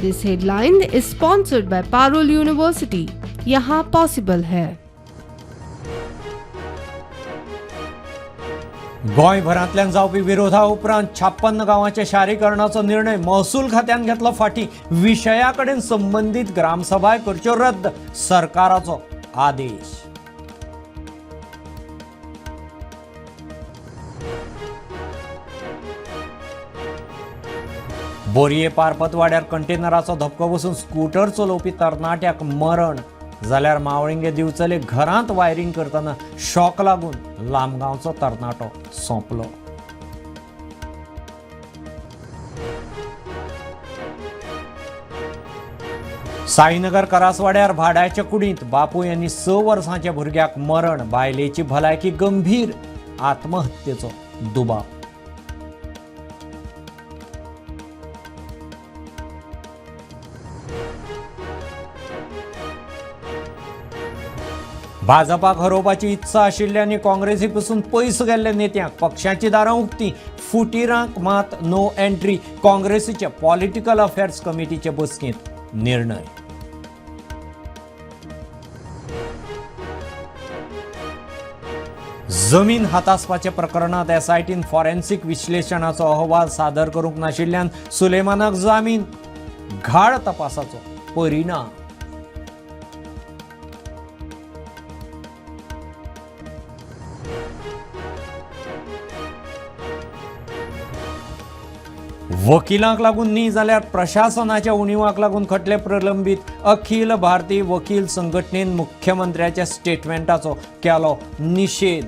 This headline is sponsored by Parul university. यहाँ possible है। गोंयभरांतल्यान जावपी विरोधा उपरांत 56 गांवांच्या शारीकरणाचो निर्णय महसूल खात्यान घेतलो फाटीं। विशया कडेन संबंधीत ग्रामसभाय करच्यो रद्द, सरकाराचो आदेश। बोरये पारपत वाड्यार कंटेनराचो धपको बसून स्कूटर चलोवपी तरणाट्याक मरण जाल्यार मावळिंगे दिवचले घरांत वायरिंग करतना शॉक लागून लामगांवचो तरणाटो सोंपलो। साईनगर करासवाड्यार भाड्याच्या कुडींत बापूय आनी 6 वर्सांच्या भुरग्याक मरण, बायलेची भलायकी गंभीर, आत्महत्येचो दुबाव। भाजपाक हरोवपाची इत्सा आशिल्ल्यानी काँग्रेसी पासून पयस गेल्ल्या नेत्यांक पक्षाची दारां उक्तीं, फुटिरांक मात नो एंट्री। काँग्रेसीच्या पॉलिटिकल अफेअर्स कमिटीचे बसकेंत निर्णय। जमीन हातासपाच्या प्रकरणात एसआयटीन फॉरेन्सिक विश्लेशणाचो अहवाल सादर करूंक नाशिल्ल्यान सुलेमानाक जामीन, घाळ तपासाचो परिणाम। वकिलांक लागून न्ही जाल्यार प्रशासनाच्या उणिवाक लागून खटले प्रलंबीत। अखिल भारतीय वकील संघटनेन मुख्यमंत्र्याच्या स्टेटमेंटाचो केलो निषेध।